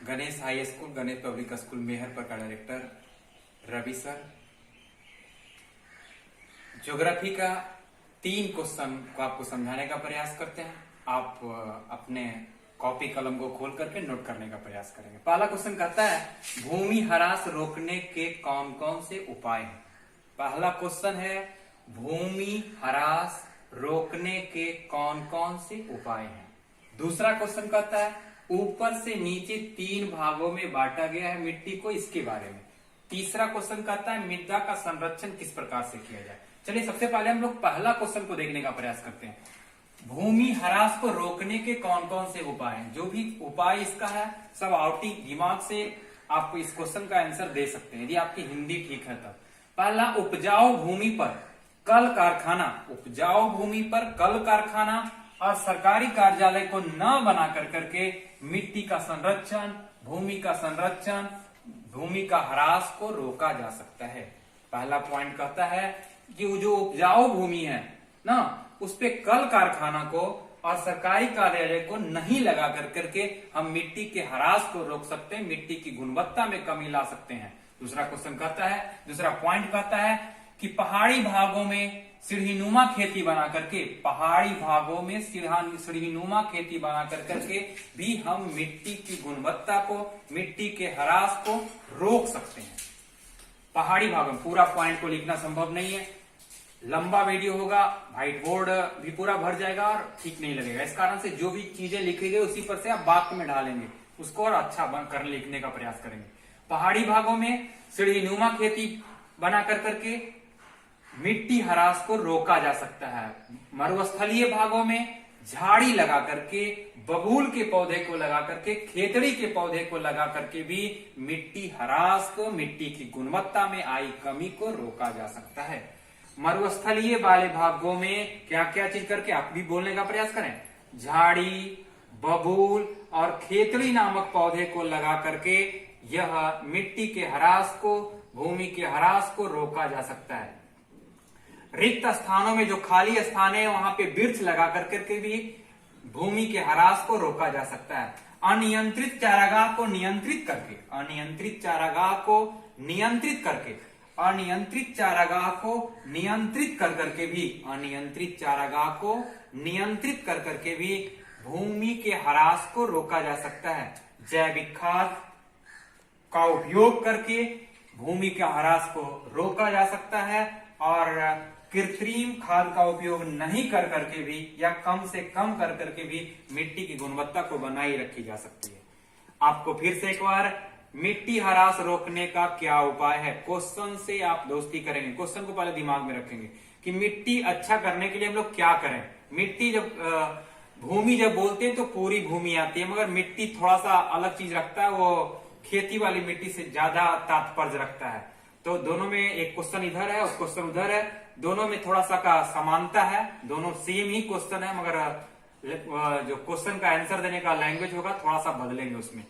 Ganesh high school, Ganesh public school Meharpur का director Ravi sir. Geography का 3 question को आपको समझाने का प्रयास करते हैं। आप अपने कॉपी कलम को खोल करके नोट करने का प्रयास करेंगे। पहला क्वेश्चन कहता है भूमि ह्रास रोकने के कौन कौन से उपाय हैं। पहला क्वेश्चन है भूमि ह्रास रोकने के कौन कौन से उपाय हैं। दूसरा क्वेश्चन कहता है ऊपर से नीचे 3 भागों में बांटा गया है मिट्टी को, इसके बारे में। तीसरा क्वेश्चन कहता है मृदा का संरक्षण किस प्रकार से किया जाए। चलिए सबसे पहले हम लोग पहला क्वेश्चन को देखने का प्रयास करते हैं। भूमि ह्रास को रोकने के कौन कौन से उपाय हैं। जो भी उपाय इसका है सब आउटी दिमाग से आप इस क्वेश्चन का आंसर दे सकते हैं यदि आपकी हिंदी ठीक है तब। पहला, उपजाऊ भूमि पर कल कारखाना, उपजाऊ भूमि पर कल कारखाना और सरकारी कार्यालय को न बना कर करके मिट्टी का संरक्षण, भूमि का संरक्षण, भूमि का ह्रास को रोका जा सकता है। पहला पॉइंट कहता है कि वो जो उपजाऊ भूमि है ना, उस पे कल कारखाना को और सरकारी कार्यालय को नहीं लगा कर करके हम मिट्टी के ह्रास को रोक सकते हैं, मिट्टी की गुणवत्ता में कमी ला सकते हैं। दूसरा क्वेश्चन कहता है, दूसरा पॉइंट कहता है कि पहाड़ी भागों में सीढ़ीनुमा खेती बना करके, पहाड़ी भागों में सीढ़ीनुमा खेती बना कर करके भी हम मिट्टी की गुणवत्ता को, मिट्टी के ह्रास को रोक सकते हैं। पहाड़ी भागों में पूरा पॉइंट को लिखना संभव नहीं है, लंबा वीडियो होगा, व्हाइट बोर्ड भी पूरा भर जाएगा और ठीक नहीं लगेगा। इस कारण से जो भी चीजें लिखी गई उसी पर से आप वाक्य में ढालेंगे, उसको और अच्छा कर लिखने का प्रयास करेंगे। पहाड़ी भागों में सीढ़ीनुमा खेती बना कर करके मिट्टी ह्रास को रोका जा सकता है। मरुस्थलीय भागों में झाड़ी लगा करके, बबूल के पौधे को लगा करके, खेतड़ी के पौधे को लगा करके भी मिट्टी ह्रास को, मिट्टी की गुणवत्ता में आई कमी को रोका जा सकता है। मरुस्थलीय वाले भागों में क्या क्या चीज करके आप भी बोलने का प्रयास करें। झाड़ी, बबूल और खेतड़ी नामक पौधे को लगा करके यह मिट्टी के ह्रास को, भूमि के ह्रास को रोका जा सकता है। रिक्त स्थानों में जो खाली स्थान है वहां पे वृक्ष लगा करके भी भूमि के ह्रास को रोका जा सकता है। अनियंत्रित चारागाह को नियंत्रित करके, अनियंत्रित चारागाह को नियंत्रित करके, अनियंत्रित चारागाह को नियंत्रित कर करके भी, अनियंत्रित चारागाह को नियंत्रित कर करके भी भूमि के ह्रास को रोका जा सकता है। जैविक खाद का उपयोग करके भूमि के ह्रास को रोका जा सकता है और कृत्रिम खाद का उपयोग नहीं कर करके भी या कम से कम कर करके भी मिट्टी की गुणवत्ता को बनाए रखी जा सकती है। आपको फिर से एक बार मिट्टी ह्रास रोकने का क्या उपाय है, क्वेश्चन से आप दोस्ती करेंगे। क्वेश्चन को पहले दिमाग में रखेंगे कि मिट्टी अच्छा करने के लिए हम लोग क्या करें। मिट्टी जब भूमि जब बोलते हैं तो पूरी भूमि आती है, मगर मिट्टी थोड़ा सा अलग चीज रखता है, वो खेती वाली मिट्टी से ज्यादा तात्पर्य रखता है। तो दोनों में एक क्वेश्चन इधर है और क्वेश्चन उधर है, दोनों में थोड़ा सा का समानता है, दोनों सेम ही क्वेश्चन है, मगर जो क्वेश्चन का आंसर देने का लैंग्वेज होगा थोड़ा सा बदलेंगे उसमें।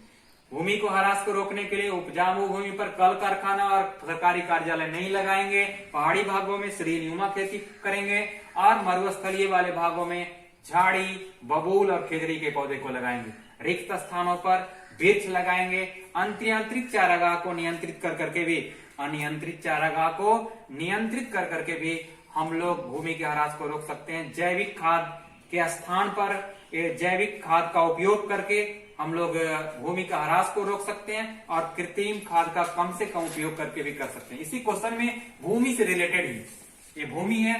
भूमि को ह्रास को रोकने के लिए उपजाऊ भूमि पर कल कारखाना और सरकारी कार्यालय नहीं लगाएंगे, पहाड़ी भागों में सीढ़ीनुमा खेती करेंगे और मरुस्थलीय वाले भागों में झाड़ी, बबूल और खेजड़ी के पौधे को लगाएंगे। रिक्त स्थानों पर वृक्ष लगाएंगे। अनियंत्रित चारागाह को नियंत्रित कर करके भी, अनियंत्रित चारागाह को नियंत्रित कर करके भी हम लोग भूमि के ह्रास को रोक सकते हैं। जैविक खाद के स्थान पर जैविक खाद का उपयोग करके हम लोग भूमि का ह्रास को रोक सकते हैं और कृत्रिम खाद का कम से कम उपयोग करके भी कर सकते हैं। इसी क्वेश्चन में भूमि से रिलेटेड ही ये भूमि है।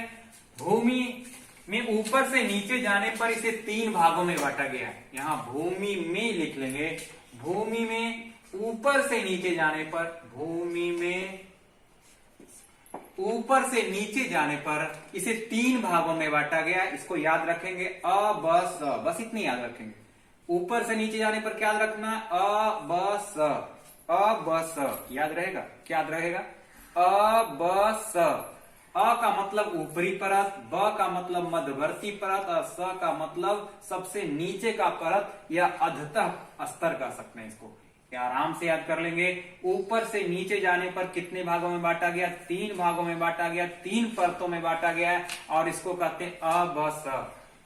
भूमि में ऊपर से नीचे जाने पर इसे 3 भागों में बांटा गया है। यहाँ भूमि में लिख लेंगे, भूमि में ऊपर से नीचे जाने पर, भूमि में ऊपर से नीचे जाने पर इसे 3 भागों में बांटा गया। इसको याद रखेंगे, अ ब स, बस इतनी याद रखेंगे। ऊपर से नीचे जाने पर क्या याद रखना है, अ ब स, अ ब स याद रहेगा। क्या याद रहेगा, अ ब स। अ का मतलब ऊपरी परत, ब का मतलब मध्यवर्ती परत और स का मतलब सबसे नीचे का परत या अधतः स्तर कह सकते हैं इसको। आराम से याद कर लेंगे। ऊपर से नीचे जाने पर कितने भागों में बांटा गया, 3 भागों में बांटा गया, 3 परतों में बांटा गया है और इसको कहते हैं अ ब स।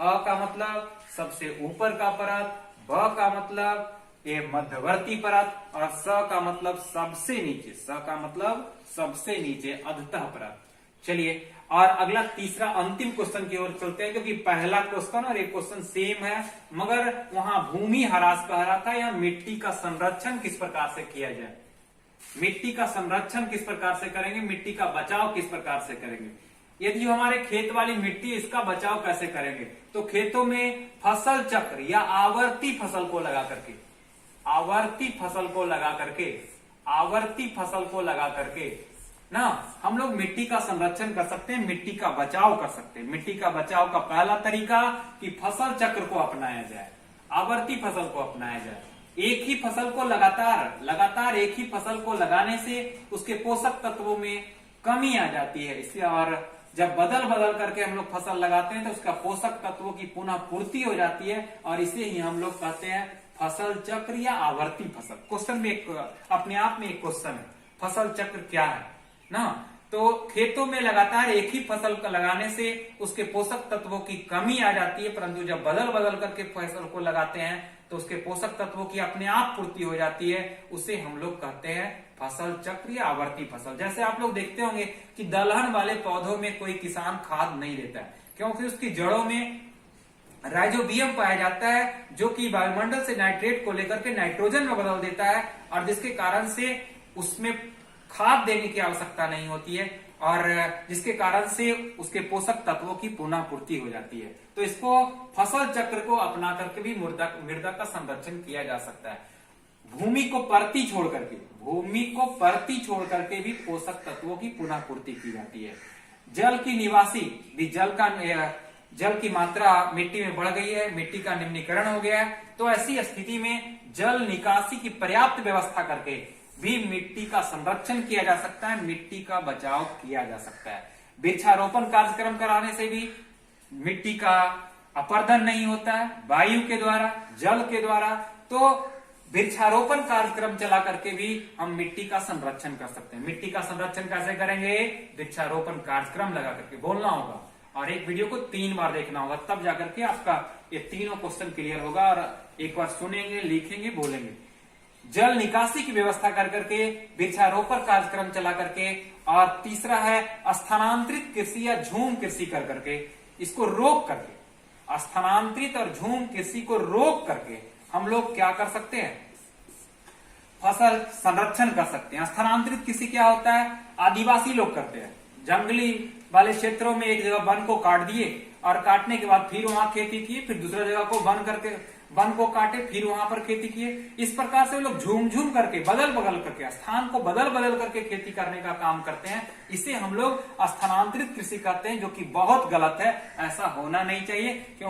अ का मतलब सबसे ऊपर का परत, ब का मतलब ये मध्यवर्ती परत, और स का मतलब सबसे नीचे, स का मतलब सबसे नीचे, अधतः परत। चलिए, और अगला तीसरा अंतिम क्वेश्चन की ओर चलते हैं, क्योंकि पहला क्वेश्चन और एक क्वेश्चन सेम है, मगर वहां भूमि ह्रास कह रहा था, या मिट्टी का संरक्षण किस प्रकार से किया जाए, मिट्टी का संरक्षण किस प्रकार से करेंगे, मिट्टी का बचाव किस प्रकार से करेंगे। यदि जो हमारे खेत वाली मिट्टी, इसका बचाव कैसे करेंगे, तो खेतों में फसल चक्र या आवर्ती फसल को लगा करके, आवर्ती फसल को लगा करके, आवर्ती फसल को लगा करके ना हम लोग मिट्टी का संरक्षण कर सकते हैं, मिट्टी का बचाव कर सकते हैं। मिट्टी का बचाव का पहला तरीका कि फसल चक्र को अपनाया जाए, आवर्ती फसल को अपनाया जाए। एक ही फसल को लगातार एक ही फसल को लगाने से उसके पोषक तत्वों में कमी आ जाती है, इसलिए और जब बदल बदल करके हम लोग फसल लगाते हैं तो उसका पोषक तत्वों की पुनः पूर्ति हो जाती है, और इसे ही हम लोग कहते हैं फसल चक्र या आवर्ती फसल। क्वेश्चन में एक अपने आप में एक क्वेश्चन है, फसल चक्र क्या है ना। तो खेतों में लगातार एक ही फसल का लगाने से उसके पोषक तत्वों की कमी आ जाती है, परंतु जब बदल बदल करके फसल को लगाते हैं तो उसके पोषक तत्वों की अपने आप पूर्ति हो जाती है, उसे हम लोग कहते हैं फसल चक्र या आवर्ती फसल। जैसे आप लोग देखते होंगे कि दलहन वाले पौधों में कोई किसान खाद नहीं देता है, क्योंकि उसकी जड़ों में राइजोबियम पाया जाता है, जो कि वायुमंडल से नाइट्रेट को लेकर के नाइट्रोजन में बदल देता है, और जिसके कारण से उसमें खाद देने की आवश्यकता नहीं होती है, और जिसके कारण से उसके पोषक तत्वों की पुनः पूर्ति हो जाती है। तो इसको फसल चक्र को अपना करके भी मृदा का संरक्षण किया जा सकता है। भूमि को परती छोड़ करके, भूमि को परती छोड़ करके भी पोषक तत्वों की पुनः पूर्ति की जाती है। जल की निवासी भी जल की मात्रा मिट्टी में बढ़ गई है, मिट्टी का निम्नीकरण हो गया है, तो ऐसी स्थिति में जल निकासी की पर्याप्त व्यवस्था करके भी मिट्टी का संरक्षण किया जा सकता है, मिट्टी का बचाव किया जा सकता है। वृक्षारोपण कार्यक्रम कराने से भी मिट्टी का अपर्दन नहीं होता है, वायु के द्वारा, जल के द्वारा। तो वृक्षारोपण कार्यक्रम चला करके भी हम मिट्टी का संरक्षण कर सकते हैं। मिट्टी का संरक्षण कैसे करेंगे, वृक्षारोपण कार्यक्रम लगा करके बोलना होगा, और एक वीडियो को 3 बार देखना होगा, तब जाकर के आपका ये तीनों क्वेश्चन क्लियर होगा। और एक बार सुनेंगे, लिखेंगे, बोलेंगे। जल निकासी की व्यवस्था कर करके, वृक्षारोपण कार्यक्रम चला करके, और तीसरा है स्थानांतरित कृषि या झूम कृषि कर करके, इसको रोक करके, स्थानांतरित और झूम कृषि को रोक करके हम लोग क्या कर सकते हैं, फसल संरक्षण कर सकते हैं। स्थानांतरित कृषि क्या होता है, आदिवासी लोग करते हैं, जंगली वाले क्षेत्रों में एक जगह वन को काट दिए, और काटने के बाद फिर वहां खेती किए, फिर दूसरा जगह को वन को काटे, फिर वहां पर खेती किए। इस प्रकार से लोग झूम झूम करके, बदल बदल करके, स्थान को बदल बदल करके खेती करने का काम करते हैं। इसे हम लोग स्थानांतरित कृषि कहते हैं, जो कि बहुत गलत है, ऐसा होना नहीं चाहिए।